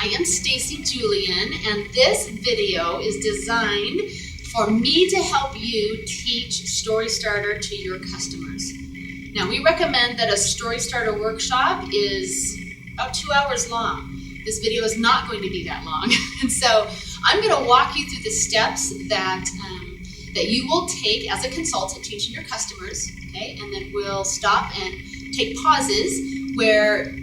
I am Stacy Julian, and this video is designed for me to help you teach Story Starter to your customers. Now, we recommend that a Story Starter workshop is about 2 hours long. This video is not going to be that long. And so I'm going to walk you through the steps that you will take as a consultant teaching your customers, okay? And then we'll stop and take pauses where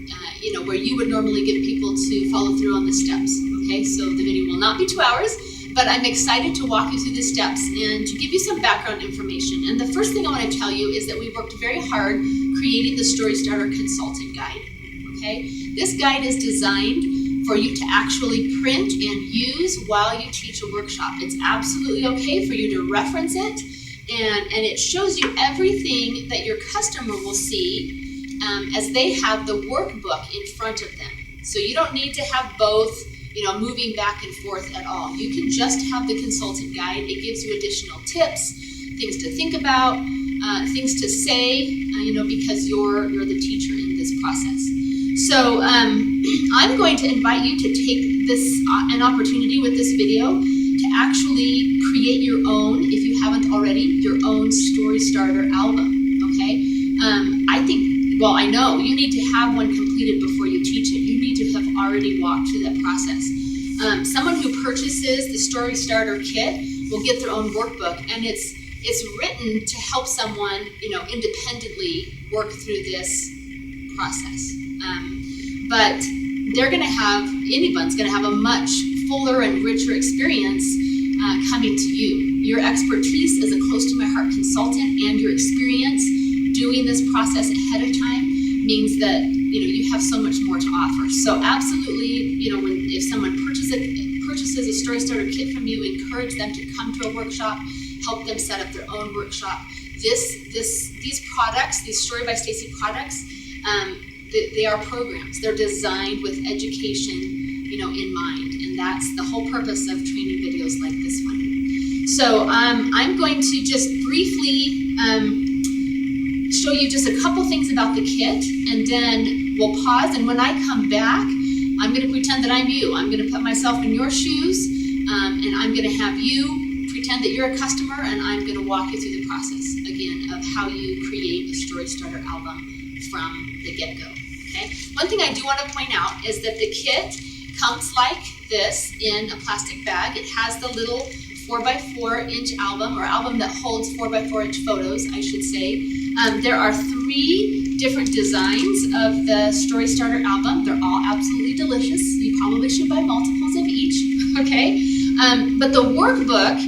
you would normally give people to follow through on the steps, okay? So the video will not be 2 hours, but I'm excited to walk you through the steps and to give you some background information. And the first thing I want to tell you is that we worked very hard creating the Story Starter Consultant Guide, okay? This guide is designed for you to actually print and use while you teach a workshop. It's absolutely okay for you to reference it, and it shows you everything that your customer will see as they have the workbook in front of them. So you don't need to have both, moving back and forth at all. You can just have the consultant guide. It gives you additional tips, things to think about, things to say, because you're the teacher in this process. So I'm going to invite you to take an opportunity with this video to actually create your own, if you haven't already, your own Story Starter album, okay? I know you need to have one completed before you teach it. You need to have already walked through that process. Someone who purchases the Story Starter kit will get their own workbook, and it's written to help someone, independently work through this process. But anyone's going to have a much fuller and richer experience coming to you. Your expertise as a close to my heart consultant and your experience doing this process ahead of time means that you have so much more to offer. So absolutely, if someone purchases a Story Starter kit from you, encourage them to come to a workshop, help them set up their own workshop. These products, these Story by Stacy products, they are programs. They're designed with education, in mind, and that's the whole purpose of training videos like this one. So I'm going to just briefly show you just a couple things about the kit, and then we'll pause, and when I come back, I'm going to pretend that I'm you. I'm going to put myself in your shoes, and I'm going to have you pretend that you're a customer, and I'm going to walk you through the process, again, of how you create a Story Starter album from the get-go, okay? One thing I do want to point out is that the kit comes like this in a plastic bag. It has the little 4x4 inch album, or album that holds 4x4 inch photos, I should say. There are 3 different designs of the Story Starter album. They're all absolutely delicious. You probably should buy multiples of each, okay? But the workbook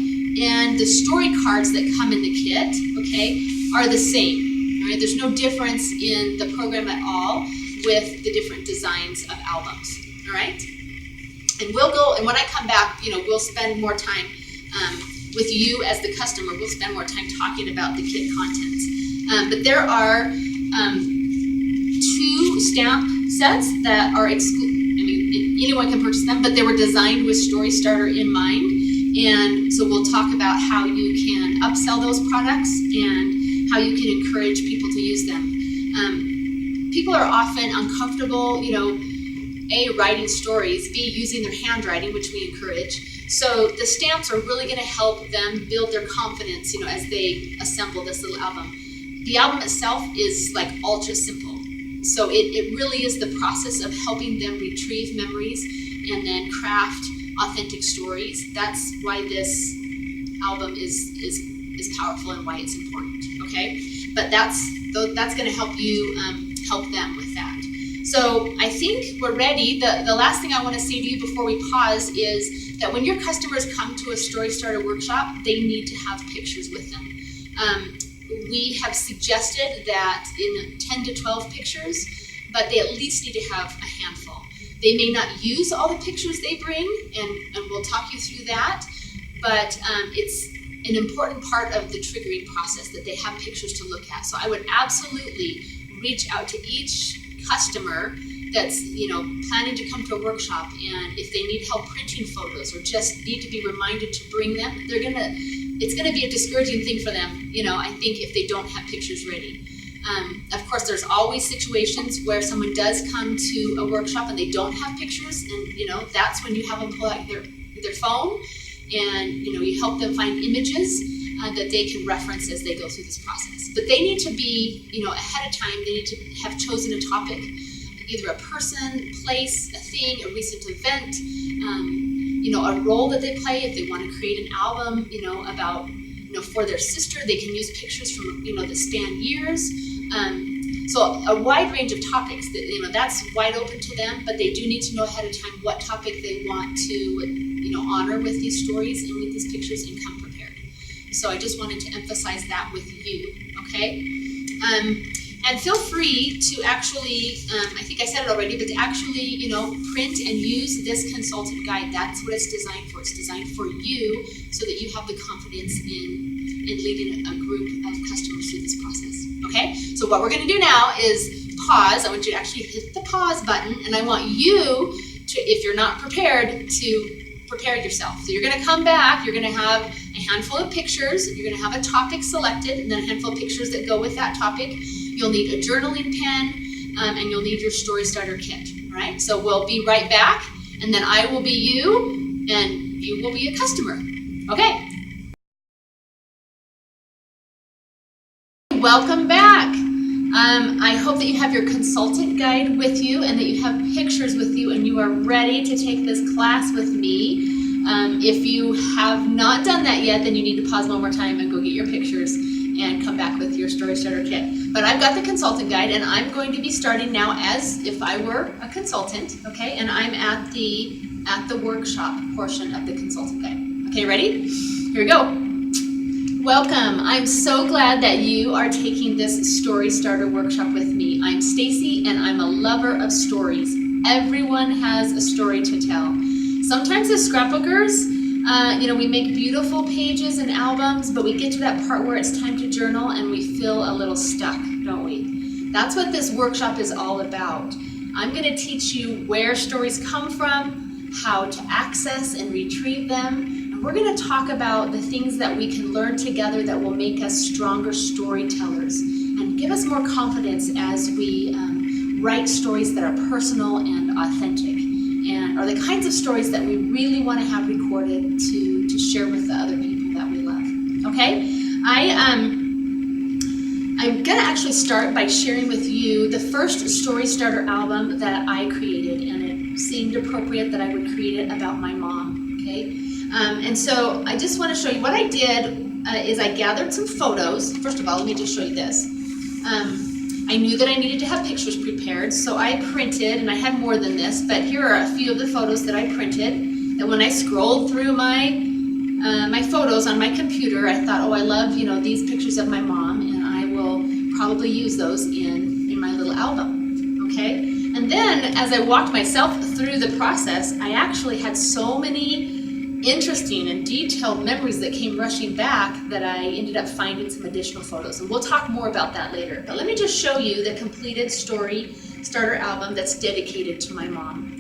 and the story cards that come in the kit, okay, are the same, all right? There's no difference in the program at all with the different designs of albums, all right? And when I come back, we'll spend more time with you as the customer. We'll spend more time talking about the kit contents. But there are 2 stamp sets that are anyone can purchase them, but they were designed with Story Starter in mind. And so we'll talk about how you can upsell those products and how you can encourage people to use them. People are often uncomfortable, A, writing stories, B, using their handwriting, which we encourage. So the stamps are really going to help them build their confidence, as they assemble this little album. The album itself is like ultra simple. So it really is the process of helping them retrieve memories and then craft authentic stories. That's why this album is powerful and why it's important, okay? But that's going to help you help them with that. So I think we're ready. The last thing I want to say to you before we pause is that when your customers come to a Story Starter workshop, they need to have pictures with them. We have suggested that in 10 to 12 pictures, but they at least need to have a handful. They may not use all the pictures they bring, and we'll talk you through that, but it's an important part of the triggering process that they have pictures to look at. So I would absolutely reach out to each customer that's planning to come to a workshop, and if they need help printing photos or just need to be reminded to bring them, it's gonna be a discouraging thing for them, I think, if they don't have pictures ready. Of course, there's always situations where someone does come to a workshop and they don't have pictures, and that's when you have them pull out their phone, and you help them find images that they can reference as they go through this process. But they need to be, ahead of time. They need to have chosen a topic, either a person, place, a thing, a recent event, a role that they play. If they want to create an album, about, for their sister, they can use pictures from, that span years. So a wide range of topics that, that's wide open to them, but they do need to know ahead of time what topic they want to, honor with these stories and with these pictures, and come prepared. So I just wanted to emphasize that with you, okay? And feel free to actually, I think I said it already, but to actually, print and use this consultant guide. That's what it's designed for. It's designed for you so that you have the confidence in leading a group of customers through this process, okay? So what we're gonna do now is pause. I want you to actually hit the pause button, and I want you to, if you're not prepared, to prepare yourself. So you're gonna come back, you're gonna have a handful of pictures, you're gonna have a topic selected, and then a handful of pictures that go with that topic. You'll need a journaling pen, and you'll need your story starter kit, all right? So we'll be right back, and then I will be you, and you will be a customer, okay? Welcome back. I hope that you have your consultant guide with you and that you have pictures with you and you are ready to take this class with me. If you have not done that yet, then you need to pause one more time and go get your pictures and come back with your story starter kit. But I've got the consultant guide, and I'm going to be starting now as if I were a consultant, okay? And I'm at the workshop portion of the consultant guide. Okay, ready? Here we go. Welcome. I'm so glad that you are taking this story starter workshop with me. I'm Stacy, and I'm a lover of stories. Everyone has a story to tell. Sometimes as scrapbookers, we make beautiful pages and albums, but we get to that part where it's time to journal and we feel a little stuck, don't we? That's what this workshop is all about. I'm going to teach you where stories come from, how to access and retrieve them. We're going to talk about the things that we can learn together that will make us stronger storytellers and give us more confidence as we write stories that are personal and authentic, and are the kinds of stories that we really want to have recorded to share with the other people that we love. Okay? I'm going to actually start by sharing with you the first story starter album that I created, and it seemed appropriate that I would create it about my mom. Okay? And so I just want to show you what I did is I gathered some photos. First of all, let me just show you this. I knew that I needed to have pictures prepared, so I printed, and I had more than this, but here are a few of the photos that I printed, that when I scrolled through my photos on my computer, I thought, oh, I love, these pictures of my mom, and I will probably use those in my little album, okay? And then, as I walked myself through the process, I actually had so many interesting and detailed memories that came rushing back that I ended up finding some additional photos, and we'll talk more about that later. But let me just show you the completed story starter album that's dedicated to my mom.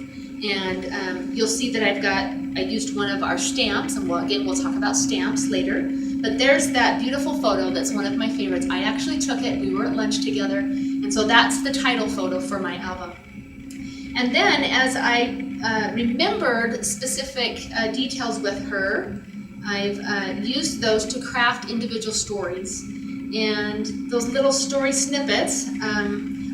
And you'll see that I used one of our stamps, and we'll talk about stamps later. But there's that beautiful photo that's one of my favorites. I actually took it, we were at lunch together, and so that's the title photo for my album. And then as I remembered specific details with her, I've used those to craft individual stories. And those little story snippets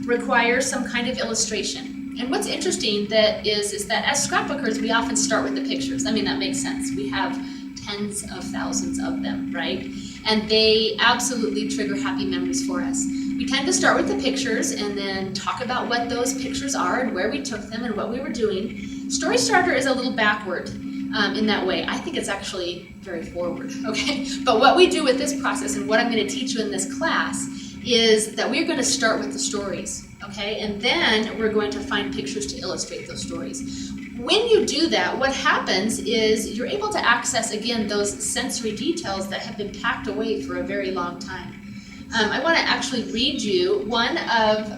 require some kind of illustration. And what's interesting is that as scrapbookers, we often start with the pictures. I mean, that makes sense. We have tens of thousands of them, right? And they absolutely trigger happy memories for us. We tend to start with the pictures and then talk about what those pictures are and where we took them and what we were doing. Story starter is a little backward in that way. I think it's actually very forward, okay? But what we do with this process and what I'm going to teach you in this class is that we're going to start with the stories, okay? And then we're going to find pictures to illustrate those stories. When you do that, what happens is you're able to access, again, those sensory details that have been packed away for a very long time. I want to actually read you one of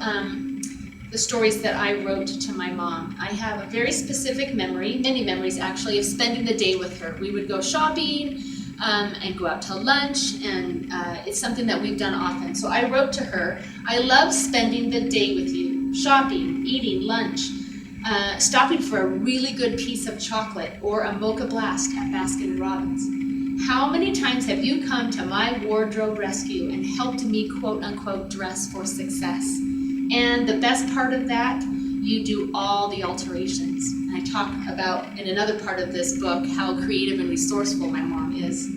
the stories that I wrote to my mom. I have a very specific memory, many memories actually, of spending the day with her. We would go shopping, and go out to lunch, and it's something that we've done often. So I wrote to her, I love spending the day with you, shopping, eating lunch, stopping for a really good piece of chocolate or a mocha blast at Baskin Robbins. How many times have you come to my wardrobe rescue and helped me quote unquote dress for success? And the best part of that, you do all the alterations. And I talk about in another part of this book how creative and resourceful my mom is.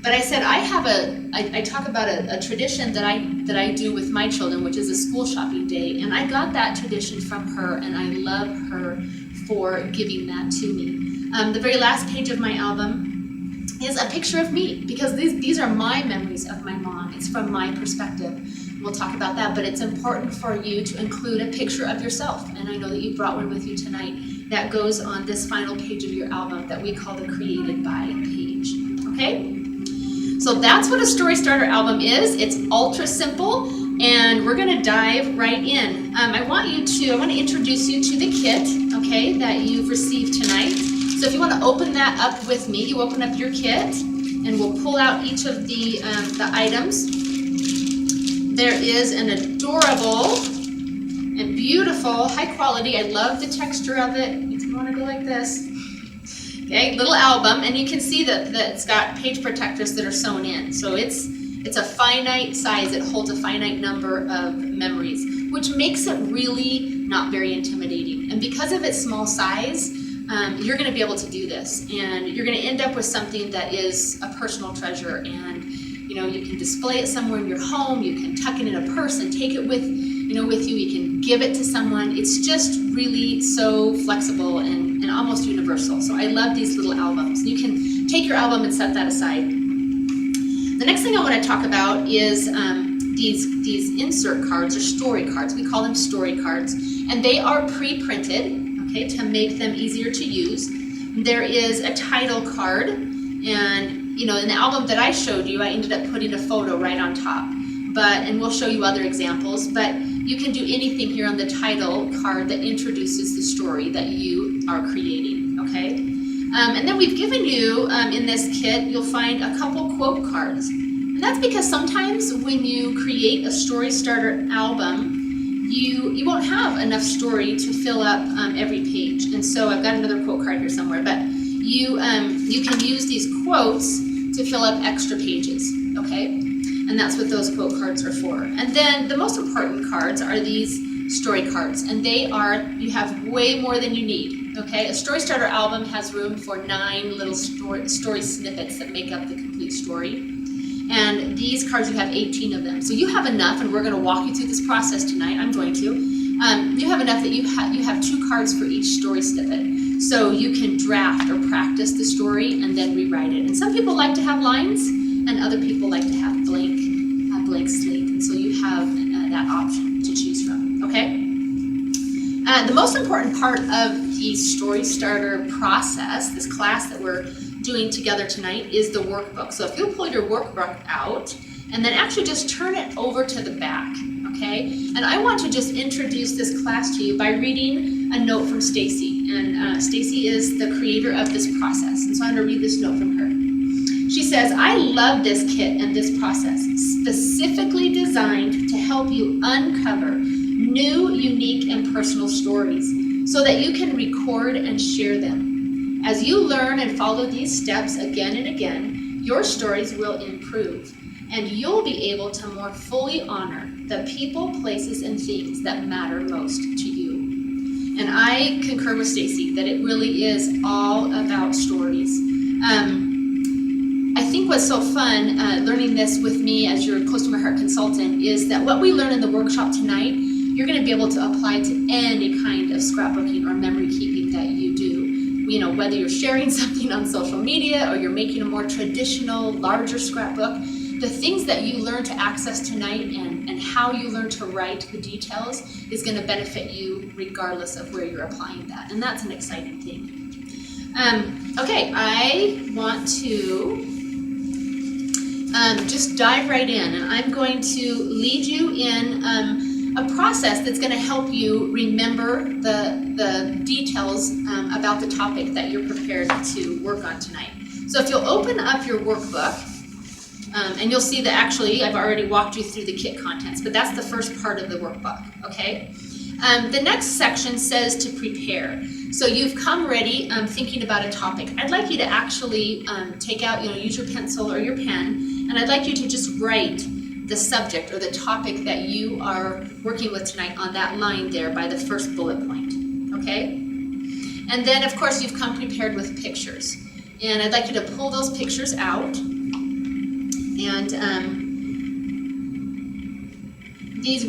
But I said I talk about a tradition that I do with my children, which is a school shopping day, and I got that tradition from her, and I love her for giving that to me. The very last page of my album is a picture of me, because these are my memories of my mom. It's from my perspective. We'll talk about that, but it's important for you to include a picture of yourself, and I know that you brought one with you tonight that goes on this final page of your album that we call the Created By page, okay? So that's what a Story Starter album is. It's ultra simple, and we're gonna dive right in. I want to introduce you to the kit, okay, that you've received tonight. So if you want to open that up with me, you open up your kit, and we'll pull out each of the items. There is an adorable and beautiful, high quality, I love the texture of it. If you want to go like this. Okay, little album, and you can see that it's got page protectors that are sewn in. So it's a finite size. It holds a finite number of memories, which makes it really not very intimidating. And because of its small size, you're going to be able to do this, and you're going to end up with something that is a personal treasure. And you can display it somewhere in your home. You can tuck it in a purse and take it with you. You can give it to someone. It's just really so flexible and almost universal. So I love these little albums. You can take your album and set that aside. The next thing I want to talk about is these insert cards or story cards. We call them story cards, and they are pre-printed, okay, to make them easier to use. There is a title card, and in the album that I showed you, I ended up putting a photo right on top. And we'll show you other examples, but you can do anything here on the title card that introduces the story that you are creating, okay? And then we've given you, in this kit, you'll find a couple quote cards. And that's because sometimes when you create a Story Starter album, you won't have enough story to fill up every page. And so I've got another quote card here somewhere, but you can use these quotes to fill up extra pages, okay? And that's what those quote cards are for. And then the most important cards are these story cards, and you have way more than you need, okay? A Story Starter album has room for 9 little story snippets that make up the complete story. And these cards, you have 18 of them. So you have enough, and we're going to walk you through this process tonight. I'm going to. You have enough that you have 2 cards for each story snippet. So you can draft or practice the story and then rewrite it. And some people like to have lines, and other people like to have blank slate. And so you have that option to choose from, okay? The most important part of the Story Starter process, this class that we're doing together tonight, is the workbook. So if you'll pull your workbook out and then actually just turn it over to the back, okay? And I want to just introduce this class to you by reading a note from Stacy. And Stacy is the creator of this process. And so I'm going to read this note from her. She says, I love this kit and this process, specifically designed to help you uncover new, unique, and personal stories so that you can record and share them. As you learn and follow these steps again and again, your stories will improve, and you'll be able to more fully honor the people, places, and things that matter most to you. And I concur with Stacy that it really is all about stories. I think what's so fun learning this with me as your Close to My Heart consultant is that what we learn in the workshop tonight, you're going to be able to apply to any kind of scrapbooking or memory keeping that you do. Whether you're sharing something on social media or you're making a more traditional, larger scrapbook, the things that you learn to access tonight and how you learn to write the details is going to benefit you regardless of where you're applying that. And that's an exciting thing. Okay, I want to just dive right in, and I'm going to lead you in a process that's going to help you remember the details about the topic that you're prepared to work on tonight. So if you'll open up your workbook, and you'll see that actually I've already walked you through the kit contents, but that's the first part of the workbook, okay? The next section says to prepare. So you've come ready thinking about a topic. I'd like you to actually take out, use your pencil or your pen, and I'd like you to just write the subject or the topic that you are working with tonight on that line there by the first bullet point, okay? And then, of course, you've come prepared with pictures. And I'd like you to pull those pictures out. And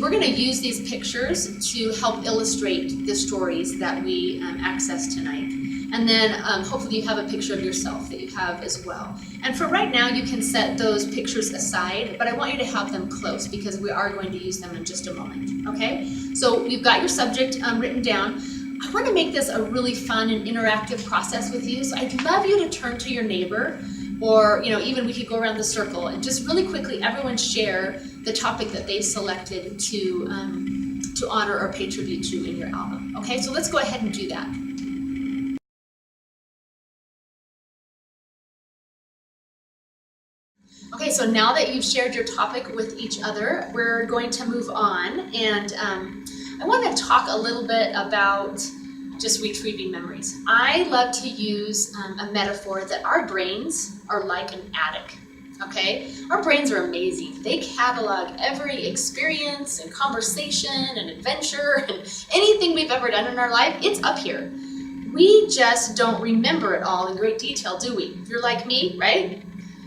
we're going to use these pictures to help illustrate the stories that we access tonight. And then hopefully you have a picture of yourself that you have as well. And for right now, you can set those pictures aside, but I want you to have them close because we are going to use them in just a moment, okay? So you've got your subject written down. I want to make this a really fun and interactive process with you, so I'd love you to turn to your neighbor, or even we could go around the circle and just really quickly everyone share the topic that they've selected to honor or pay tribute to in your album. Okay, so let's go ahead and do that. Okay, so now that you've shared your topic with each other, we're going to move on, and I want to talk a little bit about just retrieving memories. I love to use a metaphor that our brains are like an attic, okay? Our brains are amazing. They catalog every experience and conversation and adventure and anything we've ever done in our life. It's up here. We just don't remember it all in great detail, do we? If you're like me, right?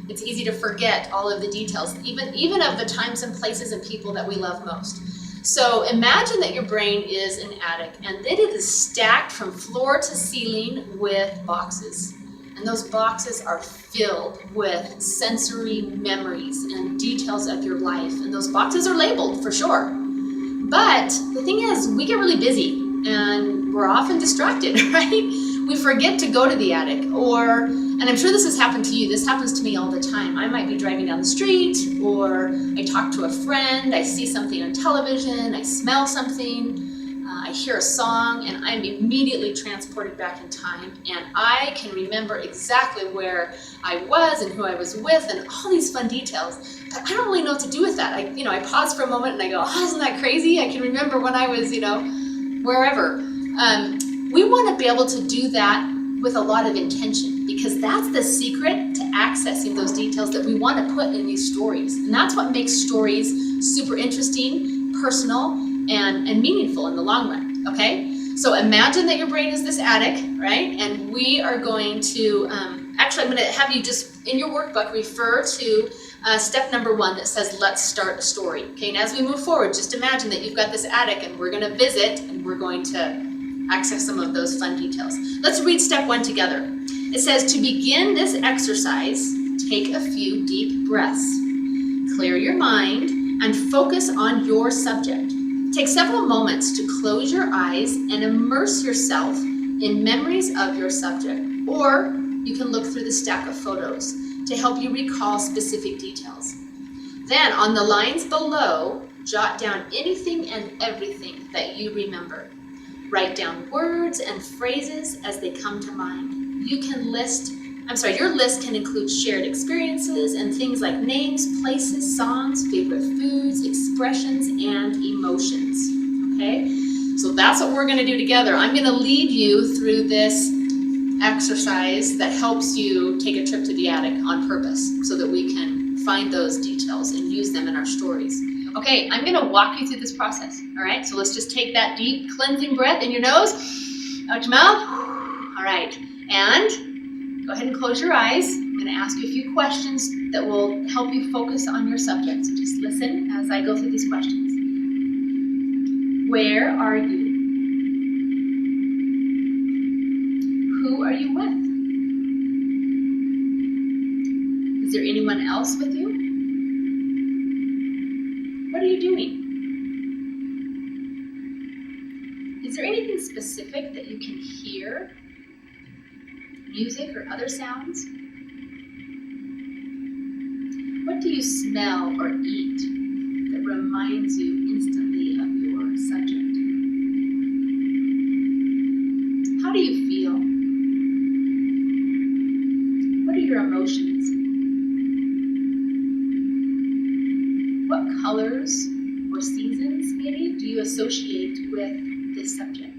It's easy to forget all of the details, even of the times and places and people that we love most. So imagine that your brain is an attic and that it is stacked from floor to ceiling with boxes. And those boxes are filled with sensory memories and details of your life. And those boxes are labeled for sure. But the thing is, we get really busy and we're often distracted, right? We forget to go to the attic, and I'm sure this has happened to you. This happens to me all the time. I might be driving down the street, or I talk to a friend, I see something on television, I smell something, I hear a song, and I'm immediately transported back in time, and I can remember exactly where I was and who I was with and all these fun details, but I don't really know what to do with that. I pause for a moment and I go, oh, isn't that crazy? I can remember when I was, wherever. We want to be able to do that with a lot of intention, because that's the secret to accessing those details that we want to put in these stories. And that's what makes stories super interesting, personal, and meaningful in the long run, okay? So imagine that your brain is this attic, right? And we are going to, actually I'm going to have you just, in your workbook, refer to step number 1 that says, let's start a story. Okay, and as we move forward, just imagine that you've got this attic and we're going to visit and we're going to access some of those fun details. Let's read step 1 together. It says, to begin this exercise, take a few deep breaths. Clear your mind and focus on your subject. Take several moments to close your eyes and immerse yourself in memories of your subject. Or you can look through the stack of photos to help you recall specific details. Then on the lines below, jot down anything and everything that you remember. Write down words and phrases as they come to mind. Your list can include shared experiences and things like names, places, songs, favorite foods, expressions, and emotions. Okay? So that's what we're going to do together. I'm going to lead you through this exercise that helps you take a trip to the attic on purpose so that we can find those details and use them in our stories. Okay, I'm going to walk you through this process, all right? So let's just take that deep cleansing breath in your nose, out your mouth. All right, and go ahead and close your eyes. I'm going to ask you a few questions that will help you focus on your subject. So just listen as I go through these questions. Where are you? Who are you with? Is there anyone else with you? What are you doing? Is there anything specific that you can hear? Music or other sounds? What do you smell or eat that reminds you instantly of your subject? How do you feel? What are your associate with this subject?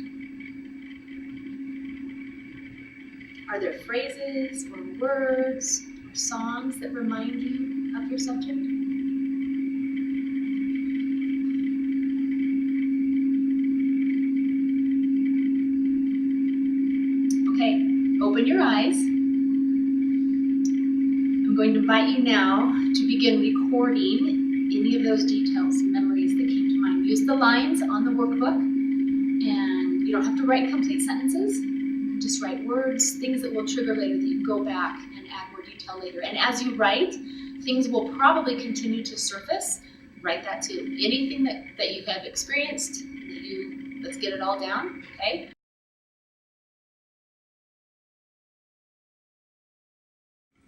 Are there phrases or words or songs that remind you of your subject? Okay, open your eyes. I'm going to invite you now to begin recording any of those details, memories that came to mind. Use the lines on the workbook, and you don't have to write complete sentences. Just write words, things that will trigger later that you can go back and add more detail later. And as you write, things will probably continue to surface. Write that too. Anything that you have experienced, let's get it all down, okay?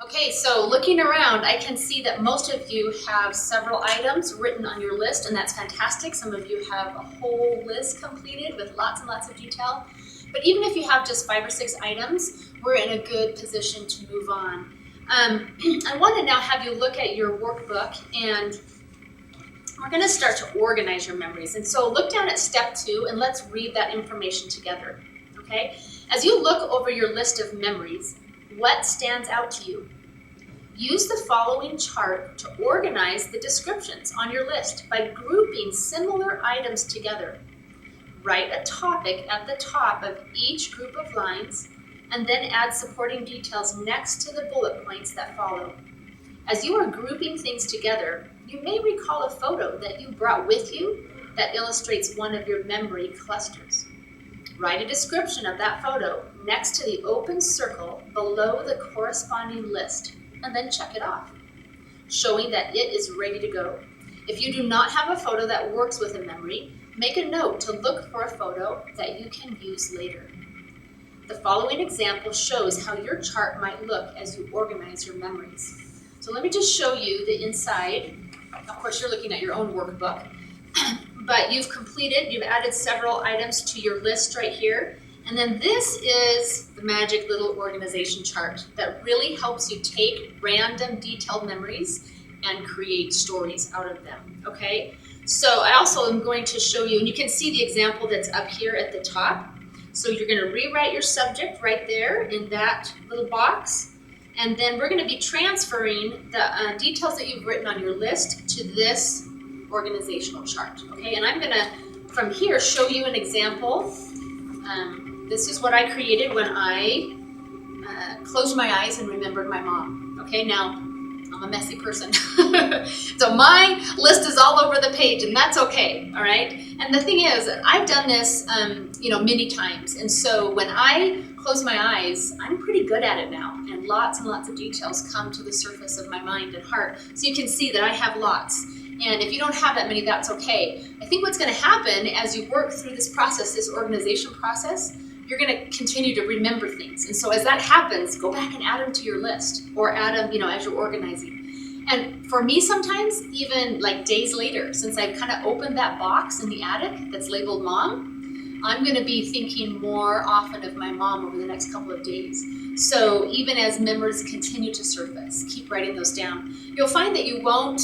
Okay, so looking around, I can see that most of you have several items written on your list, and that's fantastic. Some of you have a whole list completed with lots and lots of detail. But even if you have just 5 or 6 items, we're in a good position to move on. I want to now have you look at your workbook, and we're going to start to organize your memories. And so look down at step 2, and let's read that information together, okay? As you look over your list of memories, what stands out to you? Use the following chart to organize the descriptions on your list by grouping similar items together. Write a topic at the top of each group of lines, and then add supporting details next to the bullet points that follow. As you are grouping things together, you may recall a photo that you brought with you that illustrates one of your memory clusters. Write a description of that photo next to the open circle below the corresponding list, and then check it off, showing that it is ready to go. If you do not have a photo that works with a memory, make a note to look for a photo that you can use later. The following example shows how your chart might look as you organize your memories. So let me just show you the inside. Of course, you're looking at your own workbook. But you've added several items to your list right here. And then this is the magic little organization chart that really helps you take random detailed memories and create stories out of them, okay? So I also am going to show you, and you can see the example that's up here at the top. So you're going to rewrite your subject right there in that little box. And then we're going to be transferring the details that you've written on your list to this organizational chart, okay? And I'm going to, from here, show you an example. This is what I created when I closed my eyes and remembered my mom, okay? Now, I'm a messy person. So my list is all over the page, and that's okay, all right? And the thing is, I've done this, many times. And so when I close my eyes, I'm pretty good at it now. And lots of details come to the surface of my mind and heart. So you can see that I have lots. And if you don't have that many, that's okay. I think what's going to happen as you work through this process, this organization process, you're going to continue to remember things. And so as that happens, go back and add them to your list, or add them, as you're organizing. And for me, sometimes even like days later, since I've kind of opened that box in the attic that's labeled mom, I'm going to be thinking more often of my mom over the next couple of days. So even as memories continue to surface, keep writing those down. You'll find that you won't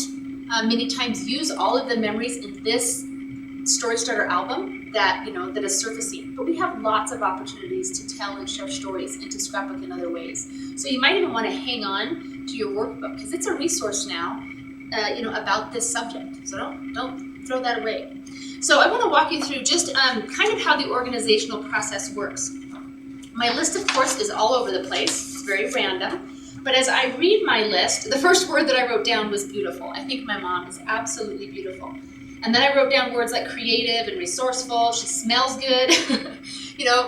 many times use all of the memories in this Story Starter album that is surfacing, but we have lots of opportunities to tell and share stories and to scrapbook in other ways. So you might even want to hang on to your workbook because it's a resource now, about this subject. So don't throw that away. So I want to walk you through just kind of how the organizational process works. My list, of course, is all over the place. It's very random. But as I read my list, the first word that I wrote down was beautiful. I think my mom is absolutely beautiful. And then I wrote down words like creative and resourceful. She smells good.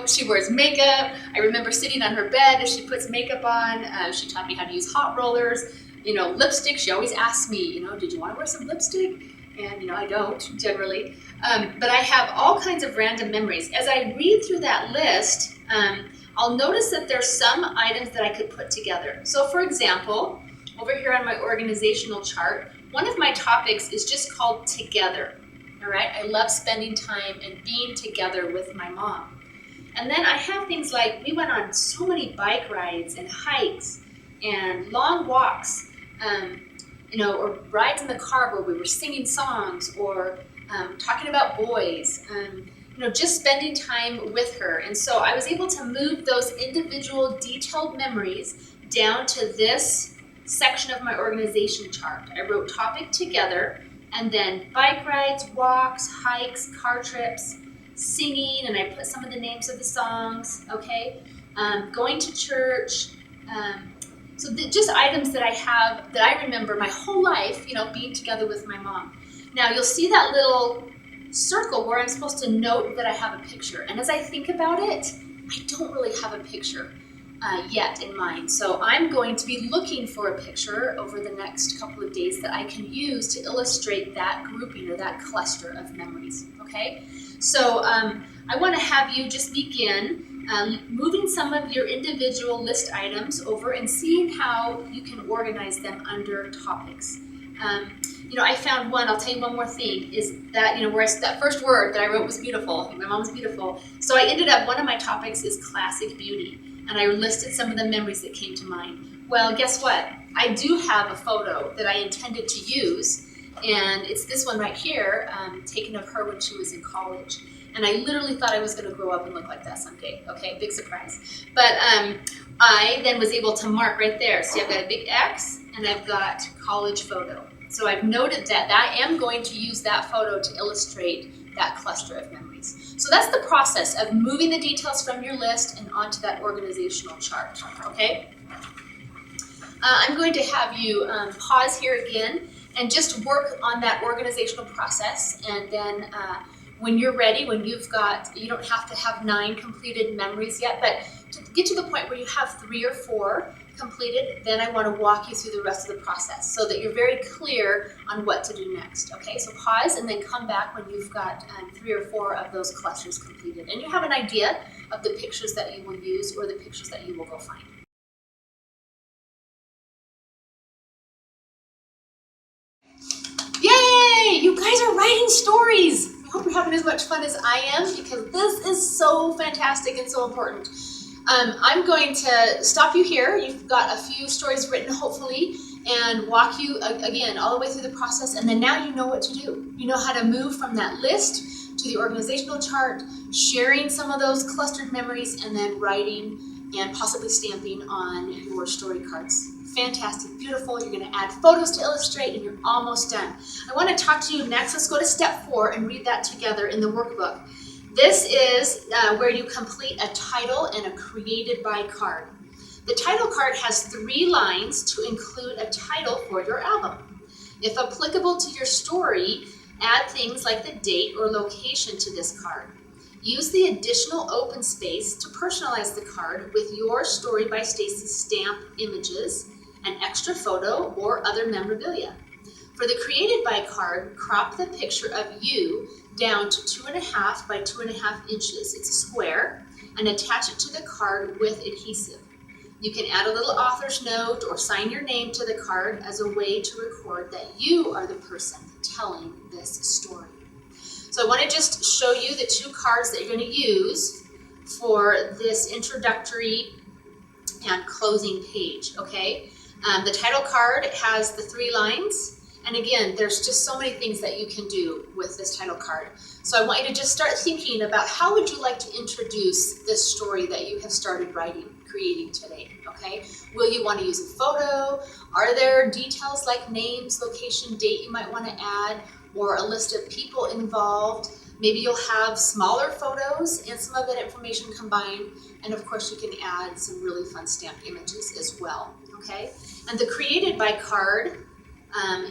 She wears makeup. I remember sitting on her bed as she puts makeup on. She taught me how to use hot rollers. Lipstick, she always asks me, did you want to wear some lipstick? And, I don't generally. But I have all kinds of random memories. As I read through that list, I'll notice that there's some items that I could put together. So for example, over here on my organizational chart, one of my topics is just called together, all right? I love spending time and being together with my mom. And then I have things like, we went on so many bike rides and hikes and long walks, or rides in the car where we were singing songs, or talking about boys, just spending time with her. And so I was able to move those individual detailed memories down to this section of my organization chart. I wrote topic together, and then bike rides, walks, hikes, car trips, singing, and I put some of the names of the songs, okay? Going to church, just items that I have, that I remember my whole life, being together with my mom. Now you'll see that little circle where I'm supposed to note that I have a picture. And as I think about it, I don't really have a picture yet in mind. So I'm going to be looking for a picture over the next couple of days that I can use to illustrate that grouping or that cluster of memories, okay? So I want to have you just begin moving some of your individual list items over and seeing how you can organize them under topics. I found one, I'll tell you one more thing, is that, that first word that I wrote was beautiful. My mom's beautiful. So I ended up, one of my topics is classic beauty. And I listed some of the memories that came to mind. Well, guess what? I do have a photo that I intended to use. And it's this one right here, taken of her when she was in college. And I literally thought I was going to grow up and look like that someday. Okay, big surprise. But I then was able to mark right there. See, I've got a big X, and I've got college photo. So I've noted that I am going to use that photo to illustrate that cluster of memories. So that's the process of moving the details from your list and onto that organizational chart, okay? I'm going to have you pause here again and just work on that organizational process, and then when you're ready, when you don't have to have 9 completed memories yet, but to get to the point where you have 3 or 4 completed, then I want to walk you through the rest of the process so that you're very clear on what to do next, okay? So pause and then come back when you've got 3 or 4 of those clusters completed, and you have an idea of the pictures that you will use or the pictures that you will go find. Yay! You guys are writing stories! I hope you're having as much fun as I am, because this is so fantastic and so important. I'm going to stop you here. You've got a few stories written, hopefully, and walk you, again, all the way through the process, and then now you know what to do. You know how to move from that list to the organizational chart, sharing some of those clustered memories, and then writing and possibly stamping on your story cards. Fantastic, beautiful. You're going to add photos to illustrate, and you're almost done. I want to talk to you next. Let's go to step 4 and read that together in the workbook. This is where you complete a title and a created by card. The title card has 3 lines to include a title for your album. If applicable to your story, add things like the date or location to this card. Use the additional open space to personalize the card with your Story by Stacy stamp images, an extra photo, or other memorabilia. For the created by card, crop the picture of you down to 2.5 by 2.5 inches. It's a square, and attach it to the card with adhesive. You can add a little author's note or sign your name to the card as a way to record that you are the person telling this story. So I want to just show you the 2 cards that you're going to use for this introductory and closing page, okay? The title card has the 3 lines. And again, there's just so many things that you can do with this title card. So I want you to just start thinking about how would you like to introduce this story that you have started creating today, okay? Will you want to use a photo? Are there details like names, location, date you might want to add, or a list of people involved? Maybe you'll have smaller photos and some of that information combined. And of course, you can add some really fun stamped images as well, okay? And the created by card,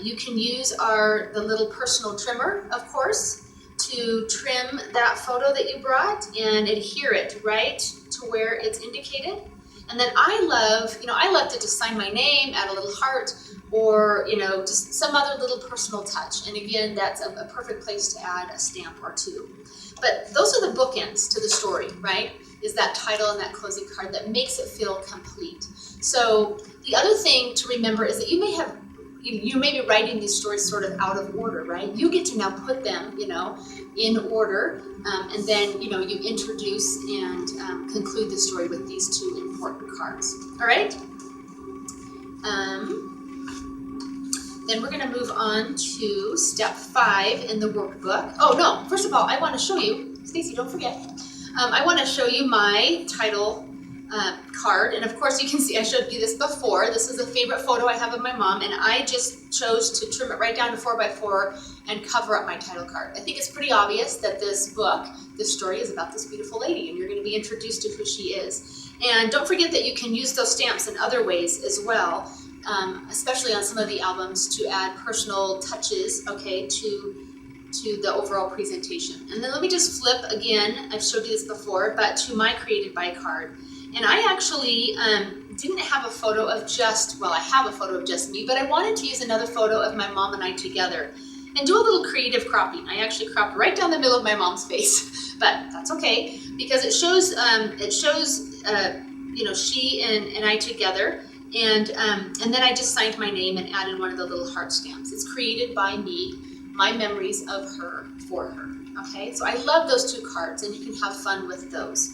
you can use the little personal trimmer, of course, to trim that photo that you brought and adhere it right to where it's indicated. And then I love to just sign my name, add a little heart, or just some other little personal touch. And again, that's a perfect place to add a stamp or 2. But those are the bookends to the story, right? Is that title and that closing card that makes it feel complete. So the other thing to remember is that you may be writing these stories sort of out of order, right? You get to now put them, in order, and then, you introduce and conclude the story with these 2 important cards. All right? Then we're going to move on to step 5 in the workbook. Oh no, first of all, I want to show you, Stacy, don't forget, I want to show you my title card. And of course you can see I showed you this before. This is a favorite photo I have of my mom, and I just chose to trim it right down to 4x4 and cover up my title card. I think it's pretty obvious that this book, this story, is about this beautiful lady, and you're going to be introduced to who she is. And don't forget that you can use those stamps in other ways as well, especially on some of the albums, to add personal touches, okay, to the overall presentation. And then let me just flip again, I've showed you this before, but to my Created By card. And I actually didn't have a photo of just, well, I have a photo of just me, but I wanted to use another photo of my mom and I together and do a little creative cropping. I actually cropped right down the middle of my mom's face, but that's okay because it shows you know, she and I together. And then I just signed my name and added one of the little heart stamps. It's created by me, my memories of her for her. Okay, so I love those 2 cards, and you can have fun with those.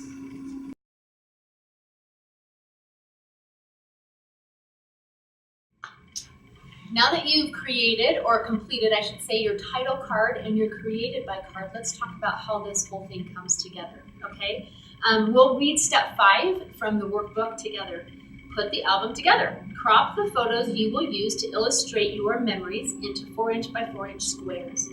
Now that you've created, or completed, I should say, your title card and your Created By card, let's talk about how this whole thing comes together, okay? We'll read step 5 from the workbook together. Put the album together. Crop the photos you will use to illustrate your memories into 4" by 4" squares.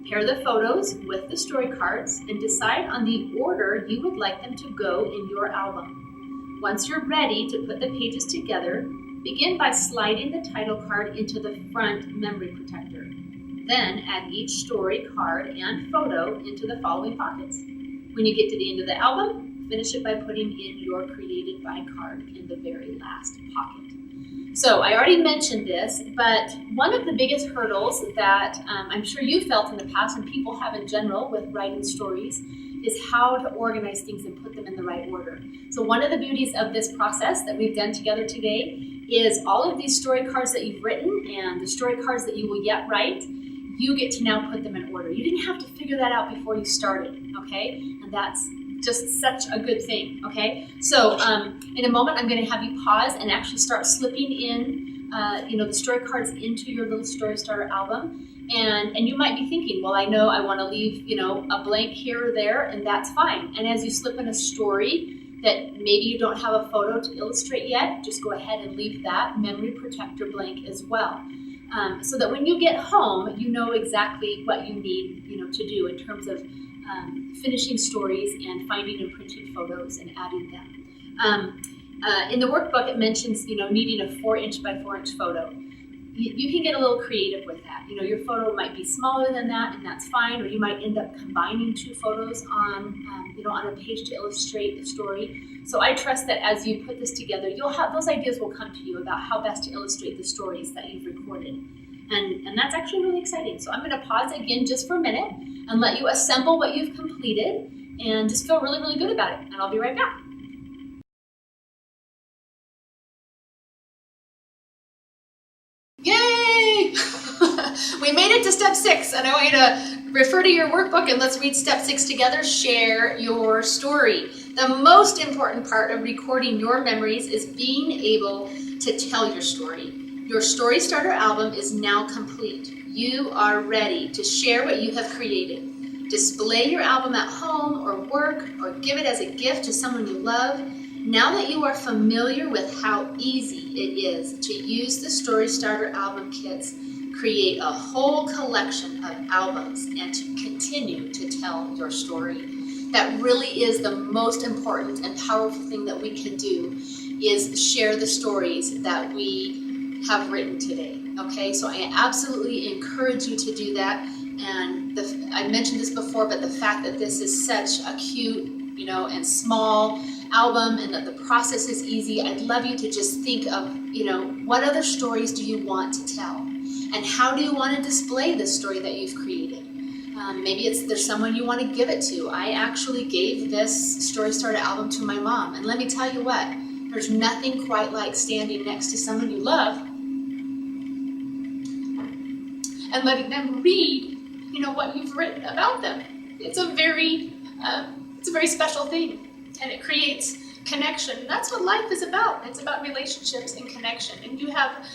Pair the photos with the story cards and decide on the order you would like them to go in your album. Once you're ready to put the pages together, begin by sliding the title card into the front memory protector. Then add each story card and photo into the following pockets. When you get to the end of the album, finish it by putting in your Created By card in the very last pocket. So I already mentioned this, but one of the biggest hurdles that I'm sure you felt in the past and people have in general with writing stories is how to organize things and put them in the right order. So one of the beauties of this process that we've done together today is all of these story cards that you've written and the story cards that you will yet write, you get to now put them in order. You didn't have to figure that out before you started, okay? And that's just such a good thing, okay? So in a moment, I'm gonna have you pause and actually start slipping in you know, the story cards into your little story starter album. And you might be thinking, well, I know I wanna leave, you know, a blank here or there, and that's fine. And as you slip in a story that maybe you don't have a photo to illustrate yet, just go ahead and leave that memory protector blank as well. So that when you get home, you know exactly what you need, you know, to do in terms of finishing stories and finding and printing photos and adding them. In the workbook, it mentions, you know, needing a 4" by 4" photo. You can get a little creative with that. You know, your photo might be smaller than that, and that's fine, or you might end up combining 2 photos on, you know, on a page to illustrate a story. So I trust that as you put this together, you'll have, those ideas will come to you about how best to illustrate the stories that you've recorded. And that's actually really exciting. So I'm gonna pause again just for a minute and let you assemble what you've completed and just feel really, really good about it. And I'll be right back. Yay! We made it to step 6, and I want you to refer to your workbook and let's read step 6 together. Share your story. The most important part of recording your memories is being able to tell your story. Your story starter album is now complete. You are ready to share what you have created. Display your album at home or work, or give it as a gift to someone you love. Now that you are familiar with how easy it is to use the Story Starter album kits, create a whole collection of albums and to continue to tell your story. That really is the most important and powerful thing that we can do, is share the stories that we have written today. Okay, so I absolutely encourage you to do that. And I mentioned this before, but the fact that this is such a cute, you know, and small album, and that the process is easy, I'd love you to just think of, you know, what other stories do you want to tell? And how do you want to display this story that you've created? Maybe there's someone you want to give it to. I actually gave this Story Starter album to my mom, and let me tell you what, there's nothing quite like standing next to someone you love and letting them read, you know, what you've written about them. It's a very special thing, and it creates connection. That's what life is about. It's about relationships and connection. And you have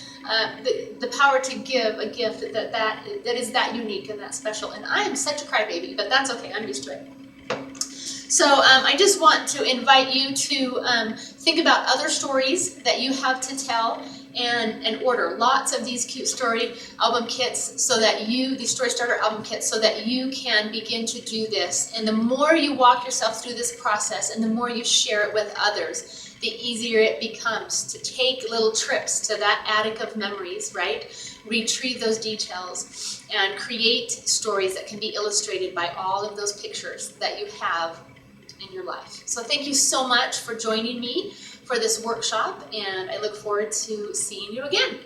the power to give a gift that is that unique and that special. And I am such a crybaby, but that's okay. I'm used to it. So I just want to invite you to think about other stories that you have to tell and order lots of these cute story album kits so that these story starter album kits, so that you can begin to do this. And the more you walk yourself through this process and the more you share it with others, the easier it becomes to take little trips to that attic of memories, right? Retrieve those details and create stories that can be illustrated by all of those pictures that you have in your life. So thank you so much for joining me for this workshop, and I look forward to seeing you again.